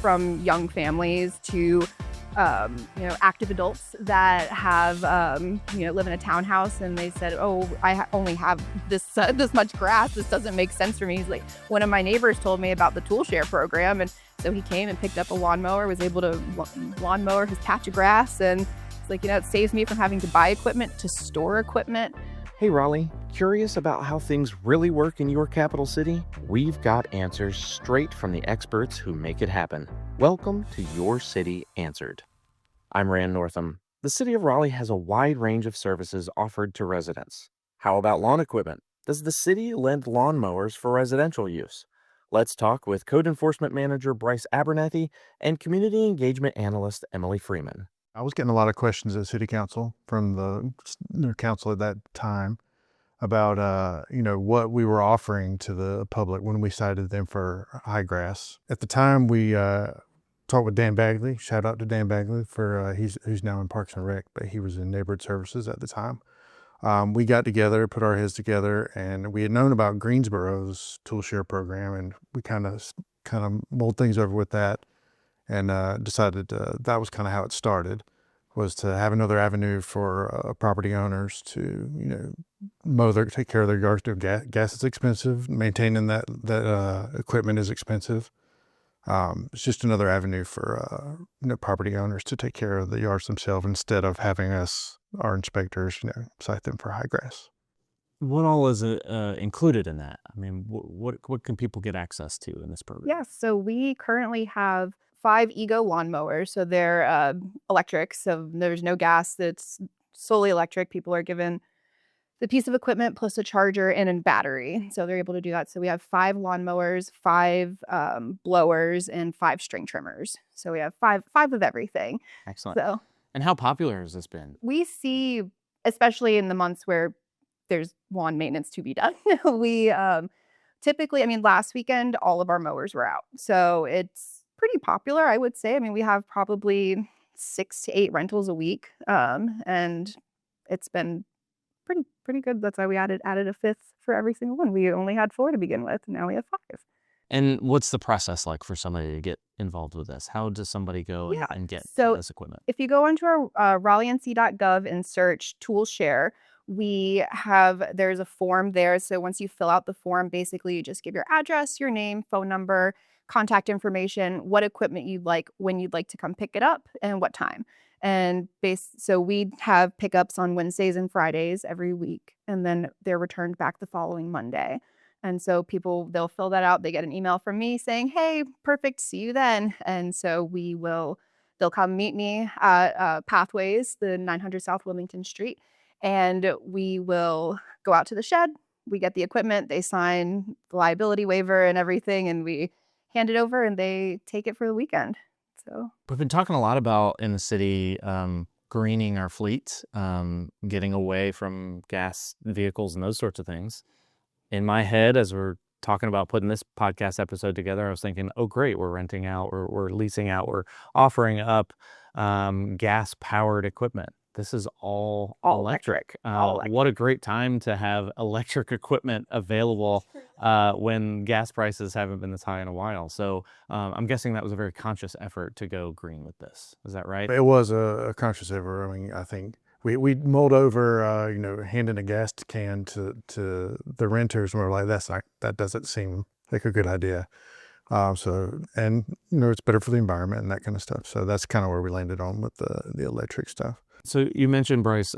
from young families to active adults that have, live in a townhouse, and they said, oh, I only have this much grass. This doesn't make sense for me. He's like, one of my neighbors told me about the tool share program. And so he came and picked up a lawnmower, was able to lawnmower his patch of grass. And it's like, it saves me from having to buy equipment, to store equipment. Hey Raleigh, curious about how things really work in your capital city? We've got answers straight from the experts who make it happen. Welcome to Your City Answered. I'm Rand Northam. The city of Raleigh has a wide range of services offered to residents. How about lawn equipment? Does the city lend lawnmowers for residential use? Let's talk with Code Enforcement Manager Bryce Abernathy and Community Engagement Analyst Emily Freeman. I was getting a lot of questions at City Council from the council at that time about, what we were offering to the public when we cited them for high grass. At the time, we talked with Dan Bagley. Shout out to Dan Bagley for who's now in Parks and Rec, but he was in Neighborhood Services at the time. We got together, put our heads together, and we had known about Greensboro's tool share program, and we kind of mulled things over with that. And decided that was kind of how it started, was to have another avenue for property owners to, take care of their yards. Gas is expensive. Maintaining that equipment is expensive. It's just another avenue for property owners to take care of the yards themselves instead of having our inspectors, cite them for high grass. What all is included in that? I mean, what can people get access to in this program? Yeah, so we currently have 5 Ego lawnmowers. So they're electric, so there's no gas. It's solely electric. People are given the piece of equipment plus a charger and a battery. So they're able to do that. So we have 5 lawnmowers, 5 blowers, and 5 string trimmers. So we have five of everything. Excellent. So, and how popular has this been? We see, especially in the months where there's lawn maintenance to be done, we typically, last weekend, all of our mowers were out. So it's pretty popular, I would say. We have probably 6 to 8 rentals a week, and it's been pretty good. That's why we added a 5th for every single one. We only had 4 to begin with, and now we have 5. And what's the process like for somebody to get involved with this? How does somebody go and get this equipment? If you go onto our RaleighNC.gov and search tool share, there's a form there. So once you fill out the form, basically you just give your address, your name, phone number, contact information, what equipment you'd like, when you'd like to come pick it up, and what time. And so we have pickups on Wednesdays and Fridays every week, and then they're returned back the following Monday. And so they'll fill that out. They get an email from me saying, hey, perfect, see you then. And so they'll come meet me at Pathways, the 900 South Wilmington Street, and we will go out to the shed. We get the equipment, they sign the liability waiver and everything, and we hand it over and they take it for the weekend. So we've been talking a lot about in the city greening our fleet, getting away from gas vehicles and those sorts of things. In my head, as we're talking about putting this podcast episode together, I was thinking, oh great, we're renting out, or we're leasing out, we're offering up gas powered equipment. This is all electric. What a great time to have electric equipment available when gas prices haven't been this high in a while. So I'm guessing that was a very conscious effort to go green with this. Is that right? It was a conscious effort. I think we mulled over, handing a gas can to the renters, and we're like, that doesn't seem like a good idea. It's better for the environment and that kind of stuff. So that's kind of where we landed on with the electric stuff. So you mentioned, Bryce,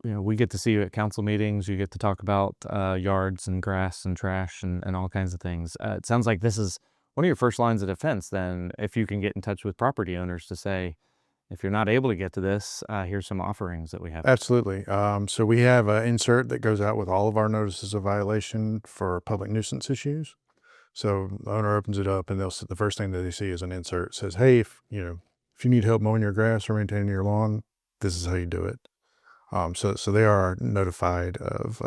we get to see you at council meetings. You get to talk about yards and grass and trash and all kinds of things. It sounds like this is one of your first lines of defense then, if you can get in touch with property owners to say, if you're not able to get to this, here's some offerings that we have. Absolutely. So we have an insert that goes out with all of our notices of violation for public nuisance issues. So the owner opens it up, and the first thing that they see is an insert that says, hey, if you need help mowing your grass or maintaining your lawn, this is how you do it. So they are notified of,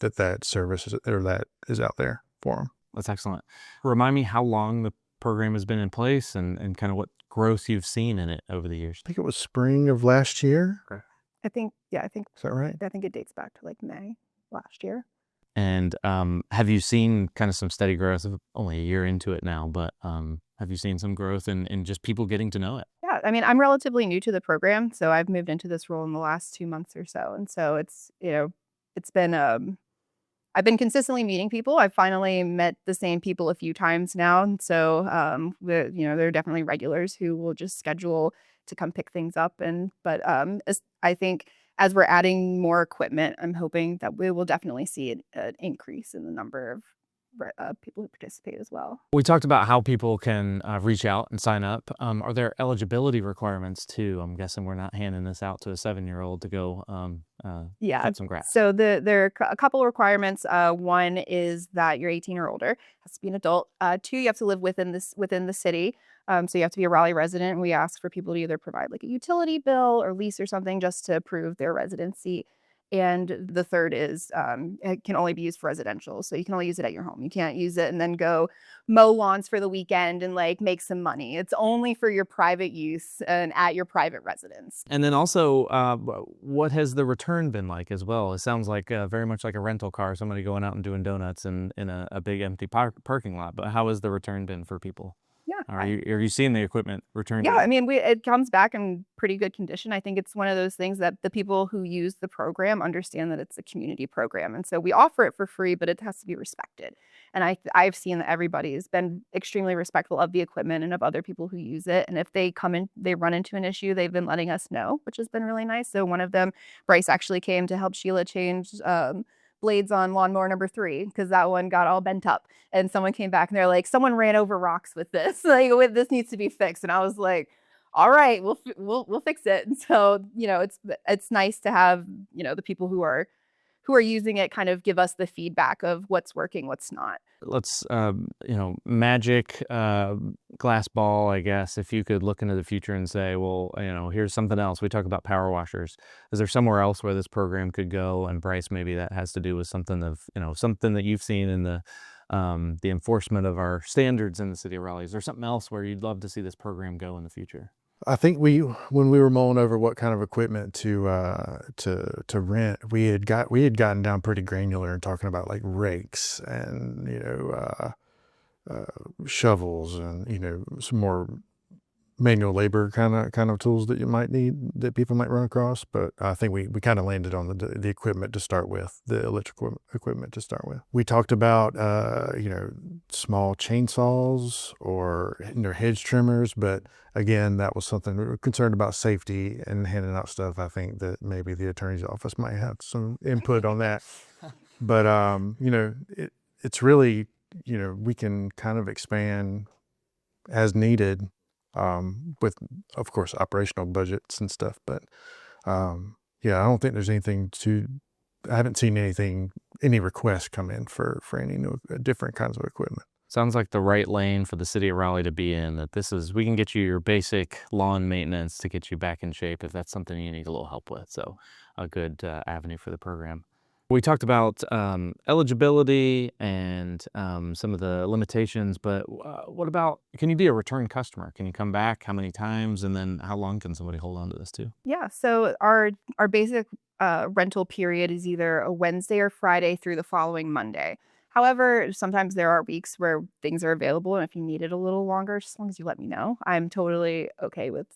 that service that is out there for them. That's excellent. Remind me how long the program has been in place and kind of what growth you've seen in it over the years. I think it was spring of last year. Okay. I think. Is that right? I think it dates back to like May last year. And have you seen kind of some steady growth of only a year into it now, but have you seen some growth in just people getting to know it? Yeah, I mean, I'm relatively new to the program, so I've moved into this role in the last 2 months or so, and so it's been, I've been consistently meeting people. I've finally met the same people a few times now, and so, there are definitely regulars who will just schedule to come pick things up, as I think as we're adding more equipment, I'm hoping that we will definitely see an increase in the number of people who participate as well. We talked about how people can reach out and sign up. Are there eligibility requirements too? I'm guessing we're not handing this out to a 7-year-old to go Yeah. cut some grass. So there are a couple of requirements. One is that you're 18 or older, has to be an adult. Two, you have to live within the city. So you have to be a Raleigh resident. We ask for people to either provide like a utility bill or lease or something just to prove their residency. And the third is it can only be used for residential. So you can only use it at your home. You can't use it and then go mow lawns for the weekend and like make some money. It's only for your private use and at your private residence. And then also, what has the return been like as well? It sounds like very much like a rental car, somebody going out and doing donuts in a big empty parking lot. But how has the return been for people? Yeah. Are you seeing the equipment return? Yeah, I mean, it comes back in pretty good condition. I think it's one of those things that the people who use the program understand that it's a community program, and so we offer it for free, but it has to be respected. And I've seen that everybody has been extremely respectful of the equipment and of other people who use it. And if they come in, they run into an issue, they've been letting us know, which has been really nice. So one of them, Bryce, actually came to help Sheila change blades on lawnmower number 3 because that one got all bent up. And someone came back and they're like, someone ran over rocks with this. Like, this needs to be fixed. And I was like, all right, we'll fix it. And so, it's nice to have, the people who are using it kind of give us the feedback of what's working, what's not. Let's, magic glass ball, I guess, if you could look into the future and say, well, here's something else. We talk about power washers. Is there somewhere else where this program could go? And Bryce, maybe that has to do with something that you've seen in the enforcement of our standards in the city of Raleigh. Is there something else where you'd love to see this program go in the future? I think when we were mulling over what kind of equipment to rent, we had gotten down pretty granular and talking about like rakes and shovels and some more manual labor kind of tools that you might need that people might run across. But I think we kind of landed on the equipment to start with, the electrical equipment to start with. We talked about small chainsaws or hedge trimmers, but again, that was something we were concerned about safety and handing out stuff. I think that maybe the attorney's office might have some input on that. But it's really we can kind of expand as needed. With, of course, operational budgets and stuff. But I don't think there's I haven't seen any requests come in for any new, different kinds of equipment. Sounds like the right lane for the city of Raleigh to be in, that we can get you your basic lawn maintenance to get you back in shape if that's something you need a little help with. So a good avenue for the program. We talked about eligibility and some of the limitations, but what about, can you be a return customer? Can you come back? How many times? And then how long can somebody hold on to this too? Yeah, so our basic rental period is either a Wednesday or Friday through the following Monday. However, sometimes there are weeks where things are available, and if you need it a little longer, just as long as you let me know, I'm totally okay with,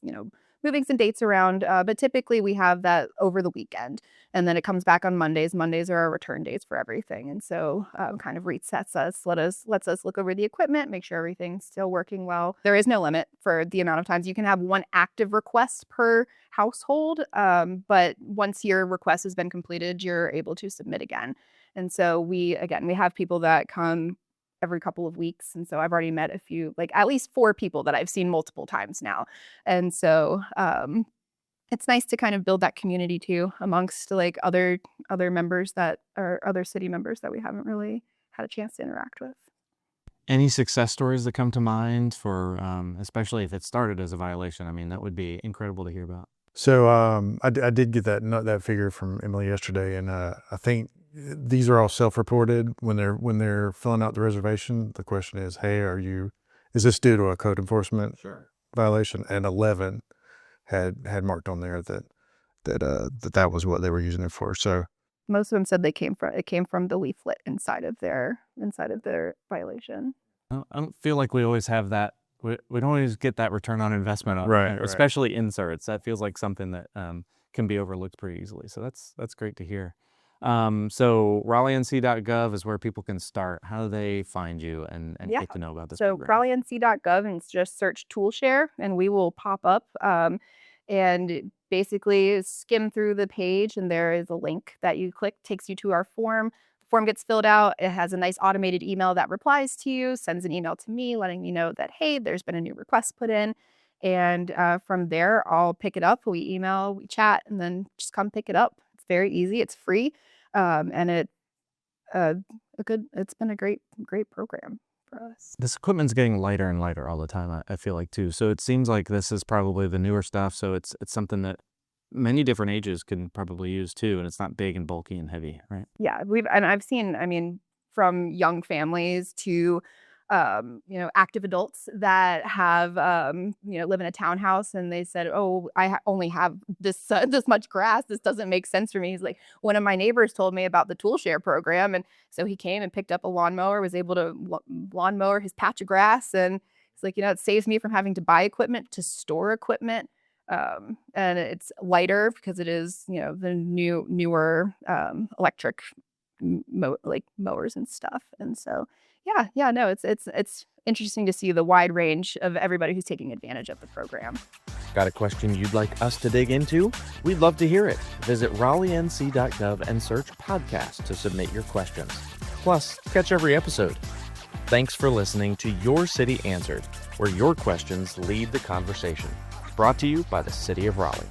moving some dates around. But typically we have that over the weekend, and then it comes back on Mondays. Mondays are our return days for everything. And so kind of resets us, lets us look over the equipment, make sure everything's still working well. There is no limit for the amount of times. You can have one active request per household. But once your request has been completed, you're able to submit again. And so we have people that come every couple of weeks. And so I've already met a few, like at least 4 people that I've seen multiple times now. And so it's nice to kind of build that community too amongst like other members that are other city members that we haven't really had a chance to interact with. Any success stories that come to mind for, especially if it started as a violation? I mean, that would be incredible to hear about. So I did get that figure from Emily yesterday, and I think these are all self-reported when they're filling out the reservation. The question is, hey, is this due to a code enforcement violation? And 11 had marked on there that was what they were using it for. So Most of them said it came from the leaflet inside of their violation. I don't feel like we always have that. We don't always get that return on investment, Right. especially inserts. That feels like something that can be overlooked pretty easily. So that's great to hear. So RaleighNC.gov is where people can start. How do they find you and Yeah. get to know about this So program? RaleighNC.gov and just search tool share and we will pop up. And basically skim through the page and there is a link that you click, takes you to our form. The form gets filled out. It has a nice automated email that replies to you, sends an email to me letting me know that, hey, there's been a new request put in. And from there, I'll pick it up. We email, we chat, and then just come pick it up. It's very easy. It's free. And it's been a great program for us. This equipment's getting lighter and lighter all the time, I feel like, too. So it seems like this is probably the newer stuff. So it's something that many different ages can probably use, too. And it's not big and bulky and heavy, right? Yeah, I've seen, I mean, from young families to active adults that have live in a townhouse and they said, oh, only have this much grass, this doesn't make sense for me. He's like, one of my neighbors told me about the tool share program, and so he came and picked up a lawnmower, was able to lawnmower his patch of grass, and it's like, it saves me from having to buy equipment to store equipment. And it's lighter because it is the newer electric mowers and stuff. And so no, it's interesting to see the wide range of everybody who's taking advantage of the program. Got a question you'd like us to dig into? We'd love to hear it. Visit RaleighNC.gov and search podcast to submit your questions. Plus, catch every episode. Thanks for listening to Your City Answered, where your questions lead the conversation. Brought to you by the City of Raleigh.